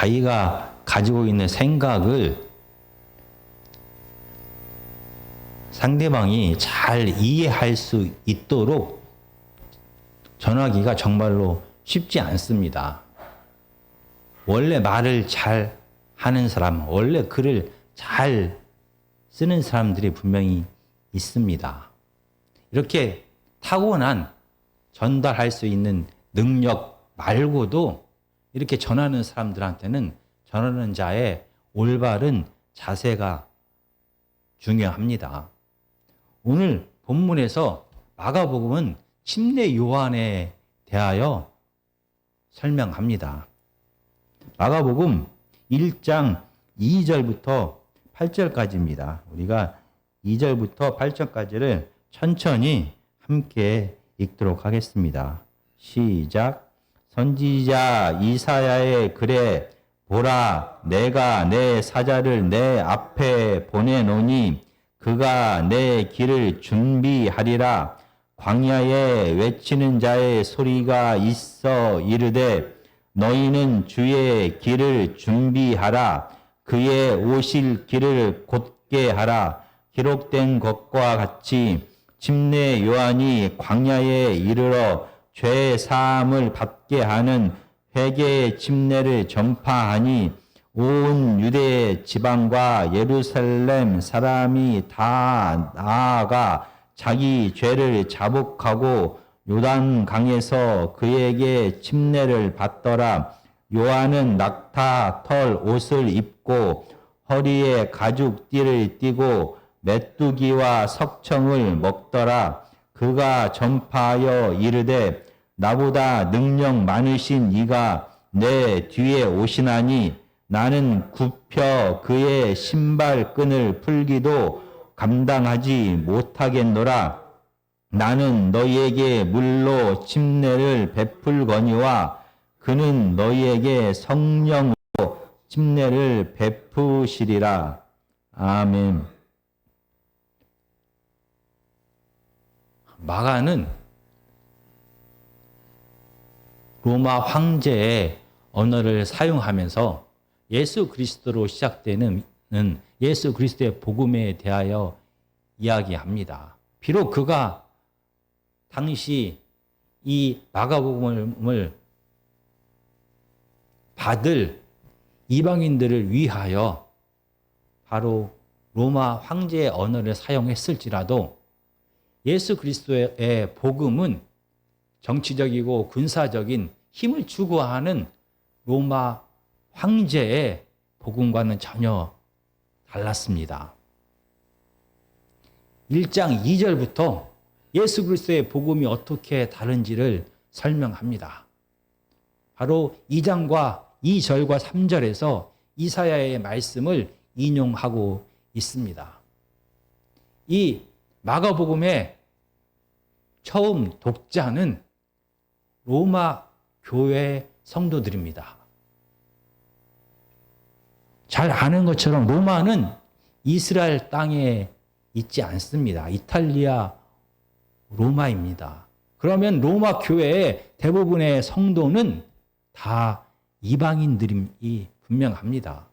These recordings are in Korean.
자기가 가지고 있는 생각을 상대방이 잘 이해할 수 있도록 전하기가 정말로 쉽지 않습니다. 원래 말을 잘 하는 사람, 원래 글을 잘 쓰는 사람들이 분명히 있습니다. 이렇게 타고난 전달할 수 있는 능력 말고도 이렇게 전하는 사람들한테는 전하는 자의 올바른 자세가 중요합니다. 오늘 본문에서 마가복음은 침례 요한에 대하여 설명합니다. 마가복음 1장 2절부터 8절까지입니다. 우리가 2절부터 8절까지를 천천히 함께 읽도록 하겠습니다. 시작. 선지자 이사야의 글에 보라, 내가 내 사자를 내 앞에 보내노니 그가 내 길을 준비하리라. 광야에 외치는 자의 소리가 있어 이르되 너희는 주의 길을 준비하라. 그의 오실 길을 곧게 하라. 기록된 것과 같이 침례 요한이 광야에 이르러 죄 사함을 받게 하는 회개의 침례를 전파하니 온 유대 지방과 예루살렘 사람이 다 나아가 자기 죄를 자복하고 요단 강에서 그에게 침례를 받더라. 요한은 낙타 털 옷을 입고 허리에 가죽 띠를 띠고 메뚜기와 석청을 먹더라. 그가 전파하여 이르되 나보다 능력 많으신 이가 내 뒤에 오시나니 나는 굽혀 그의 신발끈을 풀기도 감당하지 못하겠노라. 나는 너희에게 물로 침례를 베풀거니와 그는 너희에게 성령으로 침례를 베푸시리라. 아멘. 마가는 로마 황제의 언어를 사용하면서 예수 그리스도로 시작되는 예수 그리스도의 복음에 대하여 이야기합니다. 비록 그가 당시 이 마가복음을 받을 이방인들을 위하여 바로 로마 황제의 언어를 사용했을지라도 예수 그리스도의 복음은 정치적이고 군사적인 힘을 추구하는 로마 황제의 복음과는 전혀 달랐습니다. 1장 2절부터 예수 그리스도의 복음이 어떻게 다른지를 설명합니다. 바로 2장과 2절과 3절에서 이사야의 말씀을 인용하고 있습니다. 이 마가복음의 처음 독자는 로마 교회 성도들입니다. 잘 아는 것처럼 로마는 이스라엘 땅에 있지 않습니다. 이탈리아 로마입니다. 그러면 로마 교회의 대부분의 성도는 다 이방인들이 분명합니다.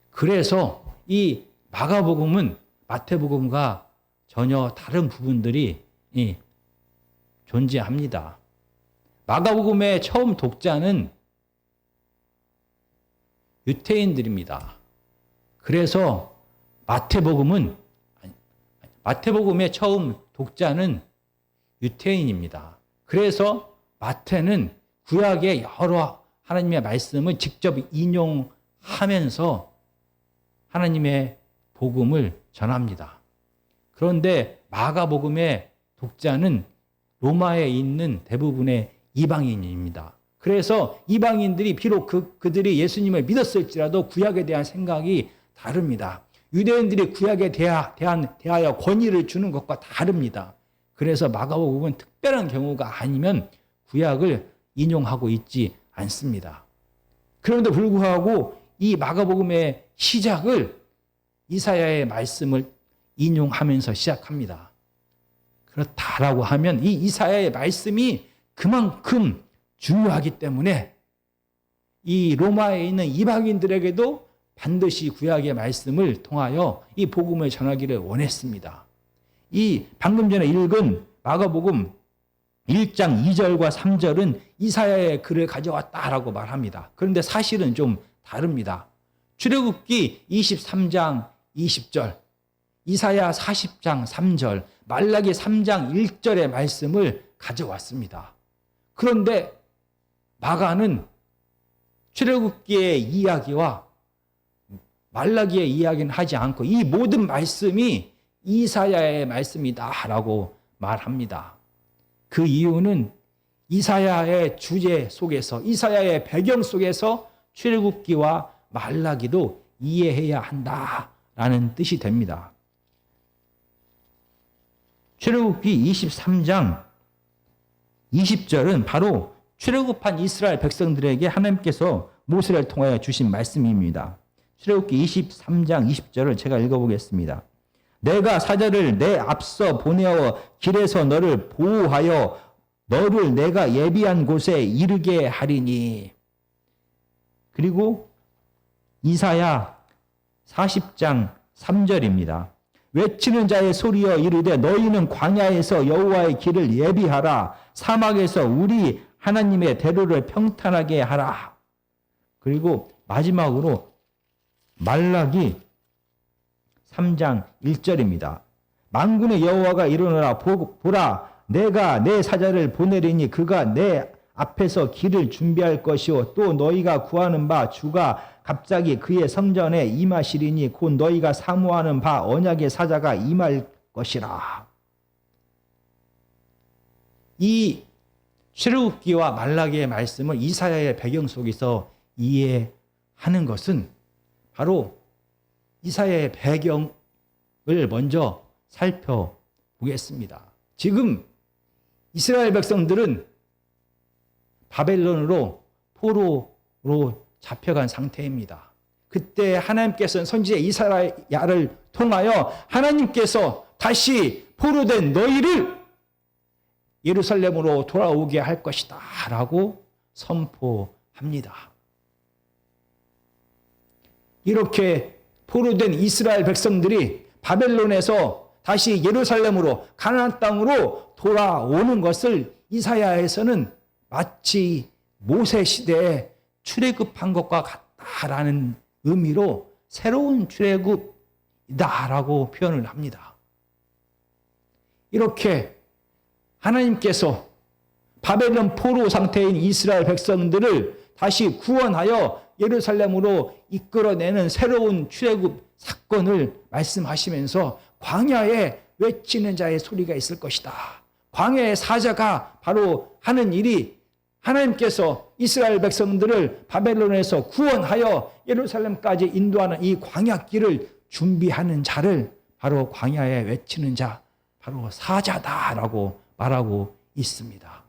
그래서 이 마가복음은 마태복음과 전혀 다른 부분들이 존재합니다. 마가복음의 처음 독자는 유대인들입니다. 그래서 마태복음의 처음 독자는 유대인입니다. 그래서 마태는 구약의 여러 하나님의 말씀을 직접 인용하면서 하나님의 복음을 전합니다. 그런데 마가복음의 독자는 로마에 있는 대부분의 이방인입니다. 그래서 이방인들이 비록 그들이 예수님을 믿었을지라도 구약에 대한 생각이 다릅니다. 유대인들이 구약에 대하여 권위를 주는 것과 다릅니다. 그래서 마가복음은 특별한 경우가 아니면 구약을 인용하고 있지 않습니다. 그런데 불구하고 이 마가복음의 시작을 이사야의 말씀을 인용하면서 시작합니다. 그렇다라고 하면 이 이사야의 말씀이 그만큼 중요하기 때문에 이 로마에 있는 이방인들에게도 반드시 구약의 말씀을 통하여 이 복음을 전하기를 원했습니다. 이 방금 전에 읽은 마가복음 1장 2절과 3절은 이사야의 글을 가져왔다라고 말합니다. 그런데 사실은 좀 다릅니다. 출애굽기 23장 20절, 이사야 40장 3절, 말라기 3장 1절의 말씀을 가져왔습니다. 그런데 마가는 출애굽기의 이야기와 말라기의 이야기는 하지 않고 이 모든 말씀이 이사야의 말씀이다라고 말합니다. 그 이유는 이사야의 주제 속에서, 이사야의 배경 속에서 출애굽기와 말라기도 이해해야 한다라는 뜻이 됩니다. 출애굽기 23장 20절은 바로 출애굽한 이스라엘 백성들에게 하나님께서 모세를 통하여 주신 말씀입니다. 출애굽기 23장 20절을 제가 읽어보겠습니다. 내가 사자를 내 앞서 보내어 길에서 너를 보호하여 너를 내가 예비한 곳에 이르게 하리니. 그리고 이사야 40장 3절입니다. 외치는 자의 소리여 이르되 너희는 광야에서 여호와의 길을 예비하라. 사막에서 우리 하나님의 대로를 평탄하게 하라. 그리고 마지막으로 말라기 3장 1절입니다. 만군의 여호와가 이르노라. 보라 내가 내 사자를 보내리니 그가 내 앞에서 길을 준비할 것이요 또 너희가 구하는 바 주가 갑자기 그의 성전에 임하시리니 곧 너희가 사모하는 바 언약의 사자가 임할 것이라. 이 출애굽기와 말라기의 말씀을 이사야의 배경 속에서 이해하는 것은 바로 이사야의 배경을 먼저 살펴보겠습니다. 지금 이스라엘 백성들은 바벨론으로 포로로 잡혀간 상태입니다. 그때 하나님께서는 선지자 이사야를 통하여 하나님께서 다시 포로된 너희를 예루살렘으로 돌아오게 할 것이다 라고 선포합니다. 이렇게 포로된 이스라엘 백성들이 바벨론에서 다시 예루살렘으로 가나안 땅으로 돌아오는 것을 이사야에서는 마치 모세 시대에 출애굽한 것과 같다라는 의미로 새로운 출애굽이다라고 표현을 합니다. 이렇게 하나님께서 바벨론 포로 상태인 이스라엘 백성들을 다시 구원하여 예루살렘으로 이끌어내는 새로운 출애굽 사건을 말씀하시면서 광야에 외치는 자의 소리가 있을 것이다. 광야의 사자가 바로 하는 일이 하나님께서 이스라엘 백성들을 바벨론에서 구원하여 예루살렘까지 인도하는 이 광야길을 준비하는 자를 바로 광야에 외치는 자, 바로 사자다라고 말하고 있습니다.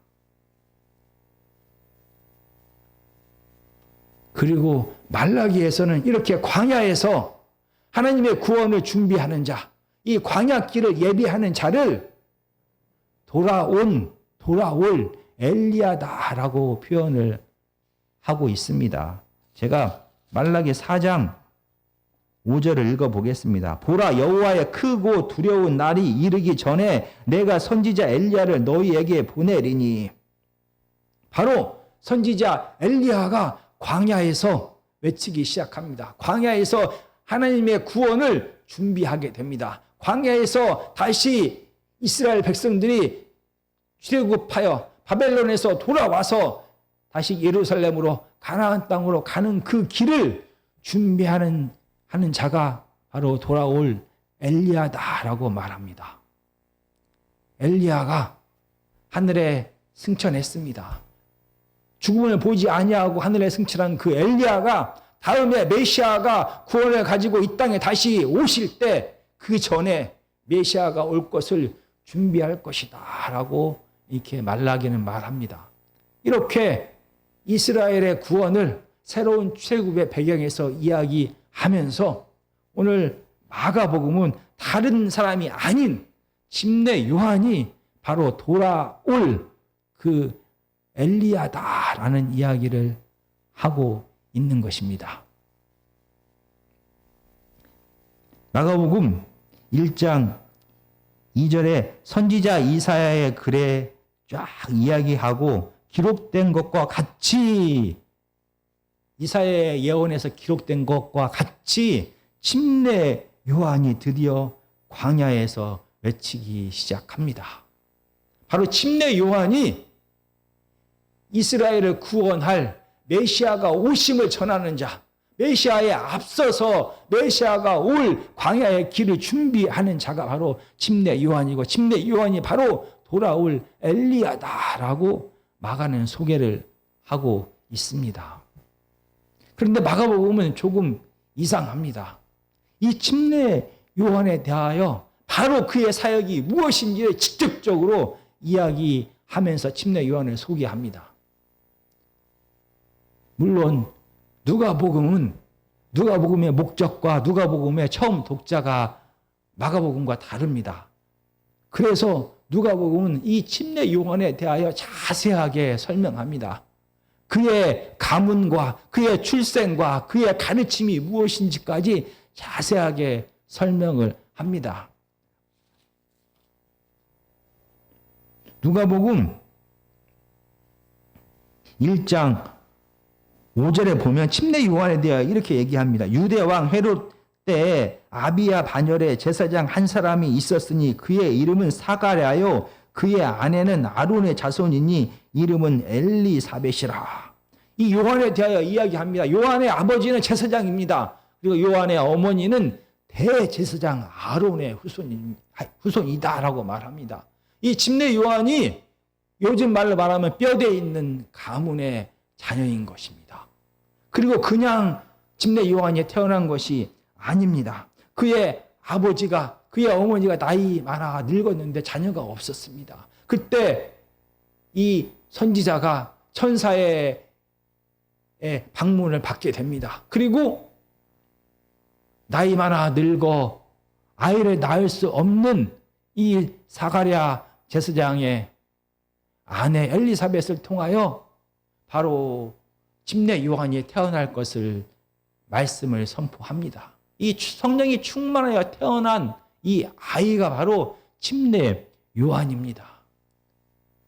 그리고 말라기에서는 이렇게 광야에서 하나님의 구원을 준비하는 자, 이 광야길을 예비하는 자를 돌아올 엘리야다라고 표현을 하고 있습니다. 제가 말라기 4장 5절을 읽어보겠습니다. 보라 여호와의 크고 두려운 날이 이르기 전에 내가 선지자 엘리야를 너희에게 보내리니. 바로 선지자 엘리야가 광야에서 외치기 시작합니다. 광야에서 하나님의 구원을 준비하게 됩니다. 광야에서 다시 이스라엘 백성들이 출애굽하여 바벨론에서 돌아와서 다시 예루살렘으로 가나안 땅으로 가는 그 길을 준비하는 자가 바로 돌아올 엘리야다라고 말합니다. 엘리야가 하늘에 승천했습니다. 죽음을 보지 아니하고 하늘에 승천한 그 엘리야가 다음에 메시아가 구원을 가지고 이 땅에 다시 오실 때 그 전에 메시아가 올 것을 준비할 것이다 라고 이렇게 말라기는 말합니다. 이렇게 이스라엘의 구원을 새로운 출애굽의 배경에서 이야기하면서 오늘 마가복음은 다른 사람이 아닌 침례 요한이 바로 돌아올 그 엘리야다라는 이야기를 하고 있는 것입니다. 마가복음 1장 2절에 선지자 이사야의 글에 쫙 이야기하고 기록된 것과 같이 이사야의 예언에서 기록된 것과 같이 침례 요한이 드디어 광야에서 외치기 시작합니다. 바로 침례 요한이 이스라엘을 구원할 메시아가 오심을 전하는 자, 메시아에 앞서서 메시아가 올 광야의 길을 준비하는 자가 바로 침례 요한이고 침례 요한이 바로 돌아올 엘리야다라고 마가는 소개를 하고 있습니다. 그런데 마가복음은 조금 이상합니다. 이 침례 요한에 대하여 바로 그의 사역이 무엇인지를 직접적으로 이야기하면서 침례 요한을 소개합니다. 물론 누가복음의 목적과 누가복음의 처음 독자가 마가복음과 다릅니다. 그래서 누가복음은 이 침례 요한에 대하여 자세하게 설명합니다. 그의 가문과 그의 출생과 그의 가르침이 무엇인지까지 자세하게 설명을 합니다. 누가복음 1장 5절에 보면 침례 요한에 대하여 이렇게 얘기합니다. 유대 왕 헤롯 때에 아비야 반열에 제사장 한 사람이 있었으니 그의 이름은 사가랴요 그의 아내는 아론의 자손이니 이름은 엘리사벳이라. 이 요한에 대하여 이야기합니다. 요한의 아버지는 제사장입니다. 그리고 요한의 어머니는 대제사장 아론의 후손이다라고 말합니다. 이 침례 요한이 요즘 말로 말하면 뼈대 있는 가문의 자녀인 것입니다. 그리고 그냥 침례 요한이 태어난 것이 아닙니다. 그의 아버지가 그의 어머니가 나이 많아 늙었는데 자녀가 없었습니다. 그때 이 선지자가 천사의 방문을 받게 됩니다. 그리고 나이 많아 늙어 아이를 낳을 수 없는 이 사가랴 제사장의 아내 엘리사벳을 통하여 바로 침례 요한이 태어날 것을 말씀을 선포합니다. 이 성령이 충만하여 태어난 이 아이가 바로 침례 요한입니다.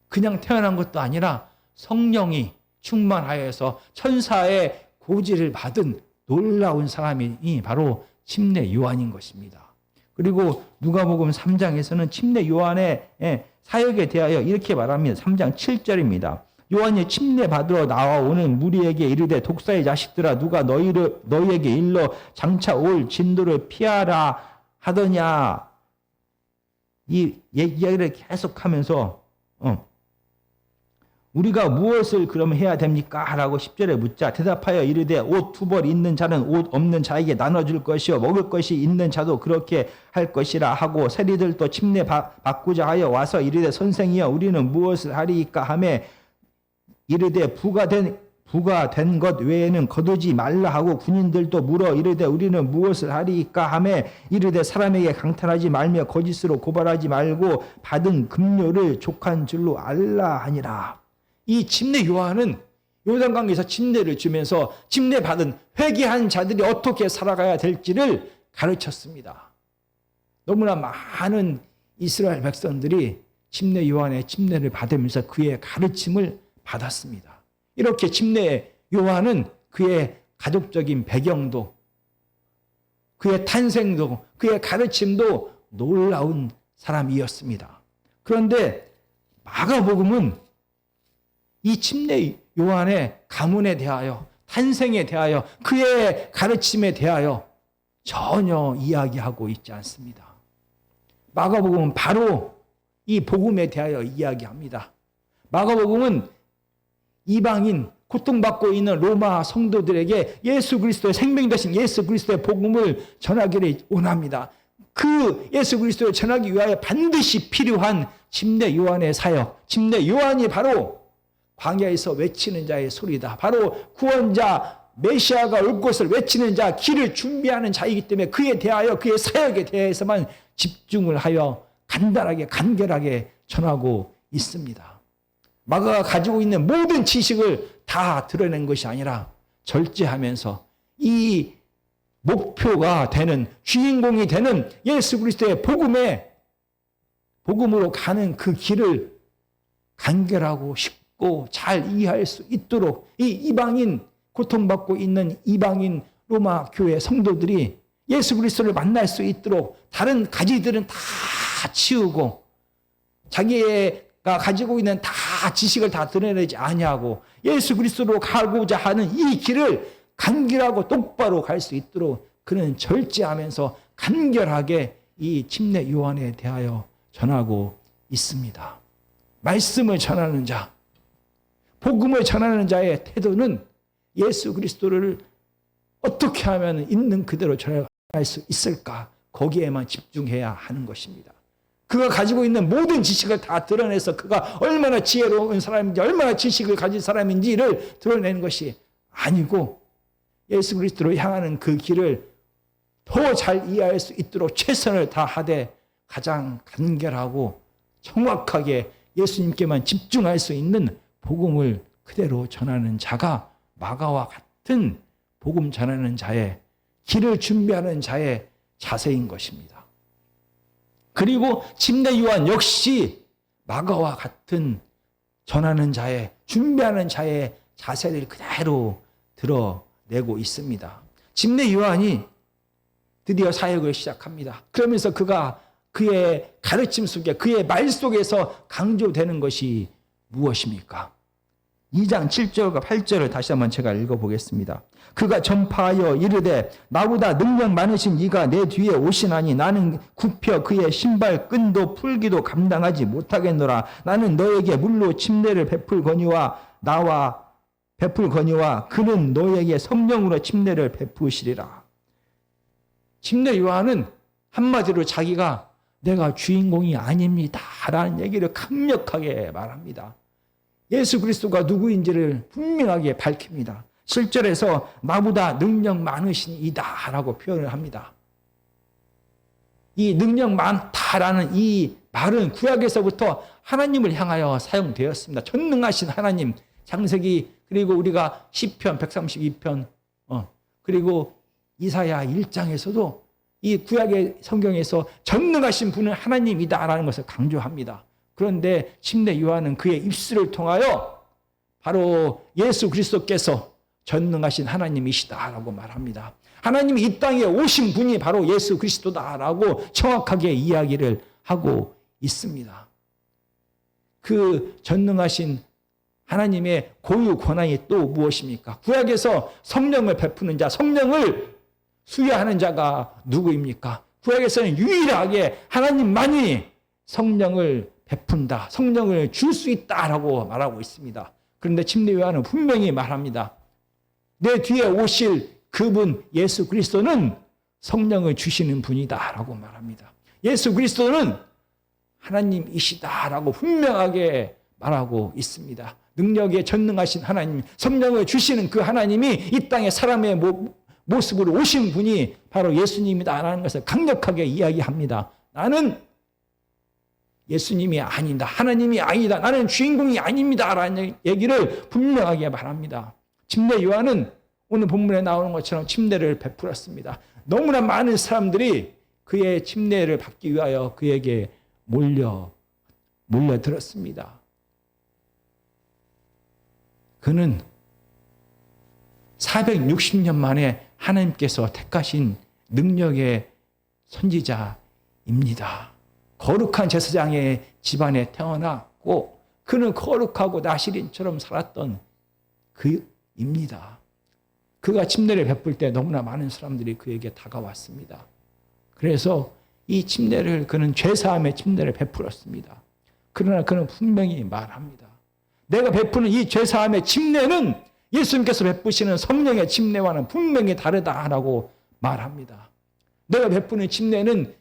그냥 태어난 것도 아니라 성령이 충만하여서 천사의 고지를 받은 놀라운 사람이 바로 침례 요한인 것입니다. 그리고 누가복음 3장에서는 침례 요한의 사역에 대하여 이렇게 말합니다. 3장 7절입니다. 요한이 침례 받으러 나와오는 무리에게 이르되 독사의 자식들아 누가 너희에게 일러 장차 올 진도를 피하라 하더냐. 이 이야기를 계속하면서 우리가 무엇을 그러면 해야 됩니까? 라고 10절에 묻자 대답하여 이르되 옷 두 벌 있는 자는 옷 없는 자에게 나눠줄 것이요 먹을 것이 있는 자도 그렇게 할 것이라 하고 세리들도 침례 받고자 하여 와서 이르되 선생이여 우리는 무엇을 하리이까 하며 이르되 부가 된 것 외에는 거두지 말라 하고 군인들도 물어 이르되 우리는 무엇을 하리이까 하며 이르되 사람에게 강탈하지 말며 거짓으로 고발하지 말고 받은 급료를 족한 줄로 알라 하니라. 이 침례 요한은 요단강에서 침례를 주면서 침례받은 회개한 자들이 어떻게 살아가야 될지를 가르쳤습니다. 너무나 많은 이스라엘 백성들이 침례 요한의 침례를 받으면서 그의 가르침을 받았습니다. 이렇게 침례 요한은 그의 가족적인 배경도 그의 탄생도 그의 가르침도 놀라운 사람이었습니다. 그런데 마가복음은 이 침례 요한의 가문에 대하여 탄생에 대하여 그의 가르침에 대하여 전혀 이야기하고 있지 않습니다. 마가복음은 바로 이 복음에 대하여 이야기합니다. 마가복음은 이방인 고통받고 있는 로마 성도들에게 예수 그리스도의 생명 되신 예수 그리스도의 복음을 전하기를 원합니다. 그 예수 그리스도를 전하기 위하여 반드시 필요한 침례 요한의 사역, 침례 요한이 바로 광야에서 외치는 자의 소리다. 바로 구원자 메시아가 올 것을 외치는 자, 길을 준비하는 자이기 때문에 그에 대하여 그의 사역에 대해서만 집중을 하여 간단하게 간결하게 전하고 있습니다. 마가가 가지고 있는 모든 지식을 다 드러낸 것이 아니라 절제하면서 이 목표가 되는, 주인공이 되는 예수 그리스도의 복음으로 가는 그 길을 간결하고 쉽고 잘 이해할 수 있도록 이 이방인, 고통받고 있는 이방인 로마 교회 성도들이 예수 그리스도를 만날 수 있도록 다른 가지들은 다 치우고 자기가 가지고 있는 다 지식을 다 드러내지 아니하고 예수 그리스도로 가고자 하는 이 길을 간결하고 똑바로 갈 수 있도록 그는 절제하면서 간결하게 이 침례 요한에 대하여 전하고 있습니다. 말씀을 전하는 자, 복음을 전하는 자의 태도는 예수 그리스도를 어떻게 하면 있는 그대로 전할 수 있을까? 거기에만 집중해야 하는 것입니다. 그가 가지고 있는 모든 지식을 다 드러내서 그가 얼마나 지혜로운 사람인지, 얼마나 지식을 가진 사람인지를 드러내는 것이 아니고 예수 그리스도로 향하는 그 길을 더 잘 이해할 수 있도록 최선을 다하되 가장 간결하고 정확하게 예수님께만 집중할 수 있는 복음을 그대로 전하는 자가 마가와 같은 복음 전하는 자의 길을 준비하는 자의 자세인 것입니다. 그리고 침례 요한 역시 마가와 같은 전하는 자의, 준비하는 자의 자세를 그대로 드러내고 있습니다. 침례 요한이 드디어 사역을 시작합니다. 그러면서 그가 그의 가르침 속에, 그의 말 속에서 강조되는 것이 무엇입니까? 2장 7절과 8절을 다시 한번 제가 읽어보겠습니다. 그가 전파하여 이르되 나보다 능력 많으신 이가 내 뒤에 오시나니 나는 굽혀 그의 신발 끈도 풀기도 감당하지 못하겠노라. 나는 너에게 물로 침례를 베풀거니와 그는 너에게 성령으로 침례를 베푸시리라. 침례 요한은 한마디로 자기가 내가 주인공이 아닙니다 라는 얘기를 강력하게 말합니다. 예수 그리스도가 누구인지를 분명하게 밝힙니다. 7절에서 나보다 능력 많으신 이다 라고 표현을 합니다. 이 능력 많다라는 이 말은 구약에서부터 하나님을 향하여 사용되었습니다. 전능하신 하나님, 창세기, 그리고 우리가 시편 132편, 그리고 이사야 1장에서도 이 구약의 성경에서 전능하신 분은 하나님이다라는 것을 강조합니다. 그런데 침례 요한은 그의 입술을 통하여 바로 예수 그리스도께서 전능하신 하나님이시다라고 말합니다. 하나님이 이 땅에 오신 분이 바로 예수 그리스도다라고 정확하게 이야기를 하고 있습니다. 그 전능하신 하나님의 고유 권한이 또 무엇입니까? 구약에서 성령을 베푸는 자, 성령을 수여하는 자가 누구입니까? 구약에서는 유일하게 하나님만이 성령을 베푼다, 성령을 줄 수 있다라고 말하고 있습니다. 그런데 침례 요한은 분명히 말합니다. 내 뒤에 오실 그분 예수 그리스도는 성령을 주시는 분이다라고 말합니다. 예수 그리스도는 하나님이시다라고 분명하게 말하고 있습니다. 능력에 전능하신 하나님, 성령을 주시는 그 하나님이 이 땅에 사람의 모습으로 오신 분이 바로 예수님이다라는 것을 강력하게 이야기합니다. 나는 예수님이 아니다, 하나님이 아니다, 나는 주인공이 아닙니다라는 얘기를 분명하게 말합니다. 침례 요한은 오늘 본문에 나오는 것처럼 침례를 베풀었습니다. 너무나 많은 사람들이 그의 침례를 받기 위하여 그에게 몰려들었습니다. 그는 460년 만에 하나님께서 택하신 능력의 선지자입니다. 거룩한 제사장의 집안에 태어났고 그는 거룩하고 나시린처럼 살았던 그입니다. 그가 침례를 베풀 때 너무나 많은 사람들이 그에게 다가왔습니다. 그래서 이 침례를 그는 죄사함의 침례를 베풀었습니다. 그러나 그는 분명히 말합니다. 내가 베푸는 이 죄사함의 침례는 예수님께서 베푸시는 성령의 침례와는 분명히 다르다라고 말합니다. 내가 베푸는 침례는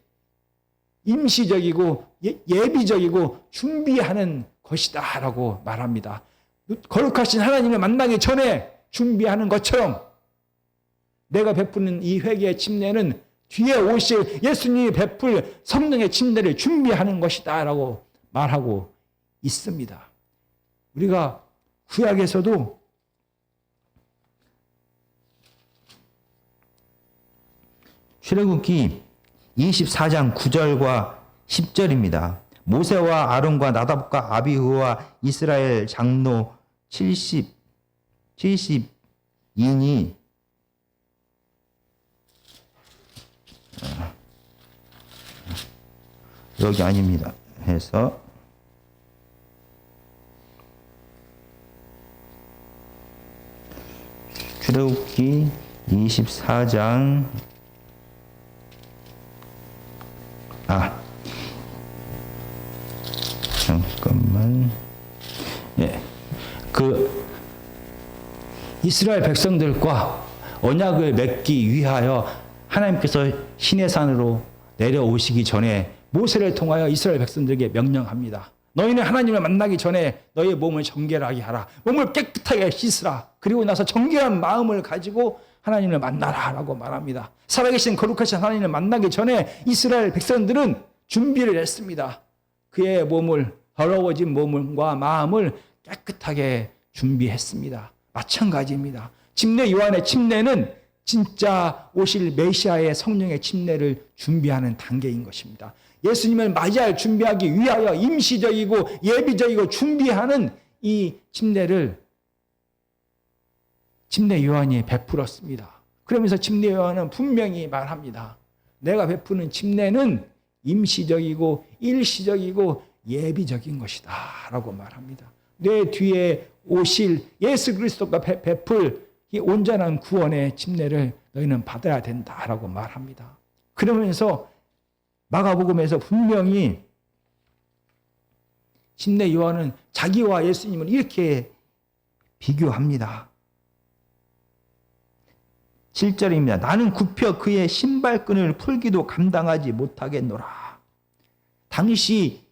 임시적이고 예비적이고 준비하는 것이다라고 말합니다. 거룩하신 하나님을 만나기 전에 준비하는 것처럼 내가 베푸는 이 회개의 침례는 뒤에 오실 예수님이 베풀 성령의 침례를 준비하는 것이다라고 말하고 있습니다. 우리가 구약에서도 출애굽기 24장 9절과 10절입니다. 모세와 아론과 나답과 아비후와 이스라엘 장로 70인이 여기 아닙니다. 해서 출애굽기 24장 잠깐만. 이스라엘 백성들과 언약을 맺기 위하여 하나님께서 시내산으로 내려오시기 전에 모세를 통하여 이스라엘 백성들에게 명령합니다. 너희는 하나님을 만나기 전에 너희의 몸을 정결하게 하라. 몸을 깨끗하게 씻으라. 그리고 나서 정결한 마음을 가지고 하나님을 만나라 라고 말합니다. 살아계신 거룩하신 하나님을 만나기 전에 이스라엘 백성들은 준비를 했습니다. 그의 몸을, 더러워진 몸과 마음을 깨끗하게 준비했습니다. 마찬가지입니다. 침례 요한의 침례는 진짜 오실 메시아의 성령의 침례를 준비하는 단계인 것입니다. 예수님을 맞이할 준비하기 위하여 임시적이고 예비적이고 준비하는 이 침례를 침례 요한이 베풀었습니다. 그러면서 침례 요한은 분명히 말합니다. 내가 베푸는 침례는 임시적이고 일시적이고 예비적인 것이다 라고 말합니다. 내 뒤에 오실 예수 그리스도가 베풀 이 온전한 구원의 침례를 너희는 받아야 된다라고 말합니다. 그러면서 마가복음에서 분명히 침례 요한은 자기와 예수님을 이렇게 비교합니다. 7절입니다. 나는 굽혀 그의 신발끈을 풀기도 감당하지 못하겠노라. 당시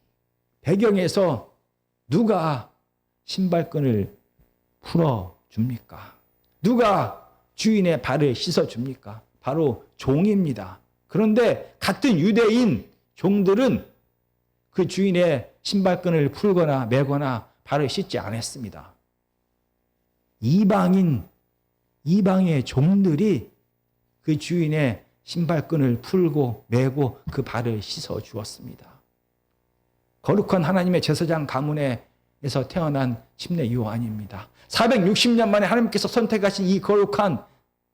배경에서 누가 신발끈을 풀어줍니까? 누가 주인의 발을 씻어줍니까? 바로 종입니다. 그런데 같은 유대인 종들은 그 주인의 신발끈을 풀거나 매거나 발을 씻지 않았습니다. 이방의 종들이 그 주인의 신발끈을 풀고 매고 그 발을 씻어 주었습니다. 거룩한 하나님의 제사장 가문에서 태어난 침례 요한입니다. 460년 만에 하나님께서 선택하신 이 거룩한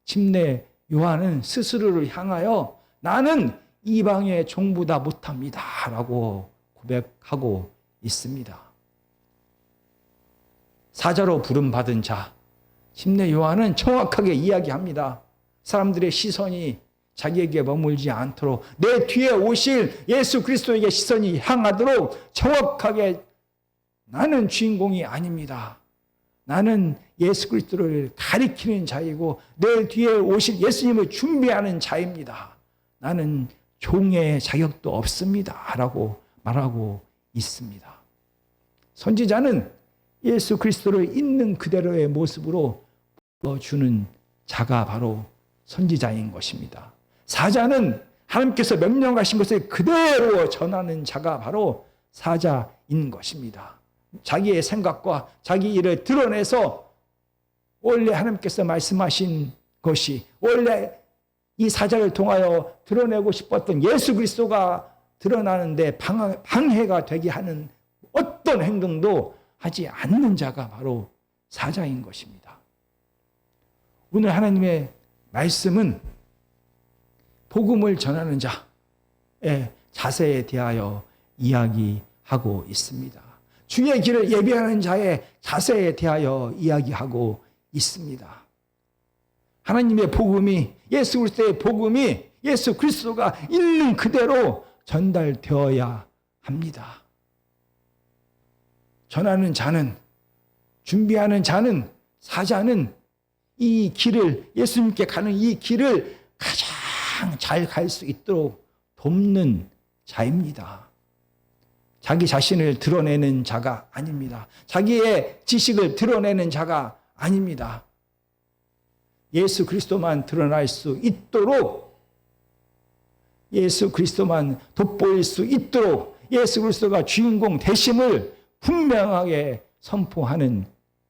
침례 요한은 스스로를 향하여 나는 이방의 종보다 못합니다 라고 고백하고 있습니다. 사자로 부름받은 자 침례 요한은 정확하게 이야기합니다. 사람들의 시선이 자기에게 머물지 않도록 내 뒤에 오실 예수 그리스도에게 시선이 향하도록 정확하게 나는 주인공이 아닙니다. 나는 예수 그리스도를 가리키는 자이고 내 뒤에 오실 예수님을 준비하는 자입니다. 나는 종의 자격도 없습니다 라고 말하고 있습니다. 선지자는 예수 그리스도를 있는 그대로의 모습으로 보여주는 자가 바로 선지자인 것입니다. 사자는 하나님께서 명령하신 것을 그대로 전하는 자가 바로 사자인 것입니다. 자기의 생각과 자기 일을 드러내서 원래 하나님께서 말씀하신 것이 원래 이 사자를 통하여 드러내고 싶었던 예수 그리스도가 드러나는데 방해가 되게 하는 어떤 행동도 하지 않는 자가 바로 사자인 것입니다. 오늘 하나님의 말씀은 복음을 전하는 자의 자세에 대하여 이야기하고 있습니다. 주의 길을 예비하는 자의 자세에 대하여 이야기하고 있습니다. 하나님의 복음이 예수 그리스도의 복음이 예수 그리스도가 있는 그대로 전달되어야 합니다. 전하는 자는 준비하는 자는 사자는 이 길을 예수님께 가는 이 길을 가장 잘 갈 수 있도록 돕는 자입니다. 자기 자신을 드러내는 자가 아닙니다. 자기의 지식을 드러내는 자가 아닙니다. 예수 그리스도만 드러날 수 있도록 예수 그리스도만 돋보일 수 있도록 예수 그리스도가 주인공 되심을 분명하게 선포하는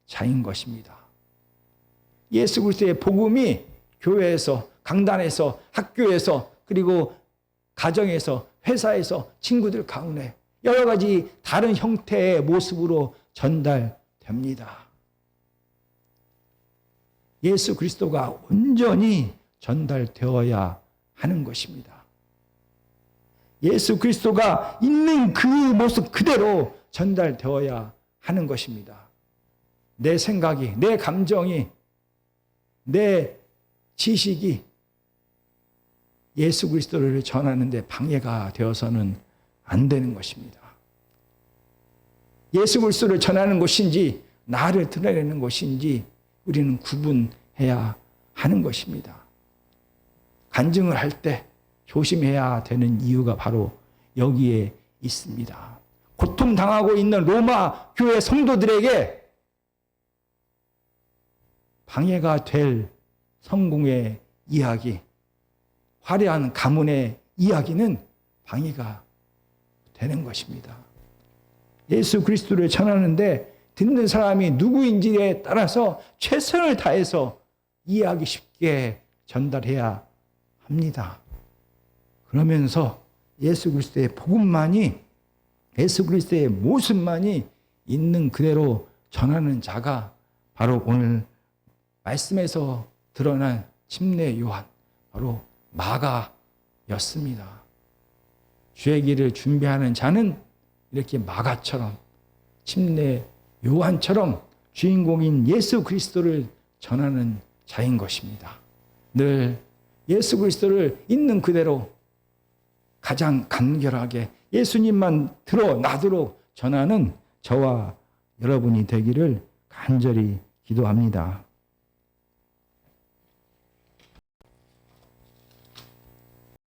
자인 것입니다. 예수 그리스도의 복음이 교회에서 강단에서 학교에서 그리고 가정에서, 회사에서, 친구들 가운데 여러 가지 다른 형태의 모습으로 전달됩니다. 예수 그리스도가 온전히 전달되어야 하는 것입니다. 예수 그리스도가 있는 그 모습 그대로 전달되어야 하는 것입니다. 내 생각이, 내 감정이, 내 지식이 예수 그리스도를 전하는데 방해가 되어서는 안 되는 것입니다. 예수 그리스도를 전하는 것인지 나를 드러내는 것인지 우리는 구분해야 하는 것입니다. 간증을 할 때 조심해야 되는 이유가 바로 여기에 있습니다. 고통당하고 있는 로마 교회 성도들에게 방해가 될 성공의 이야기, 화려한 가문의 이야기는 방해가 되는 것입니다. 예수 그리스도를 전하는데 듣는 사람이 누구인지에 따라서 최선을 다해서 이해하기 쉽게 전달해야 합니다. 그러면서 예수 그리스도의 복음만이, 예수 그리스도의 모습만이 있는 그대로 전하는 자가 바로 오늘 말씀에서 드러난 침례 요한, 바로 마가였습니다. 주의 길을 준비하는 자는 이렇게 마가처럼, 침례 요한처럼 주인공인 예수 그리스도를 전하는 자인 것입니다. 늘 예수 그리스도를 있는 그대로 가장 간결하게 예수님만 드러나도록 전하는 저와 여러분이 되기를 간절히 기도합니다.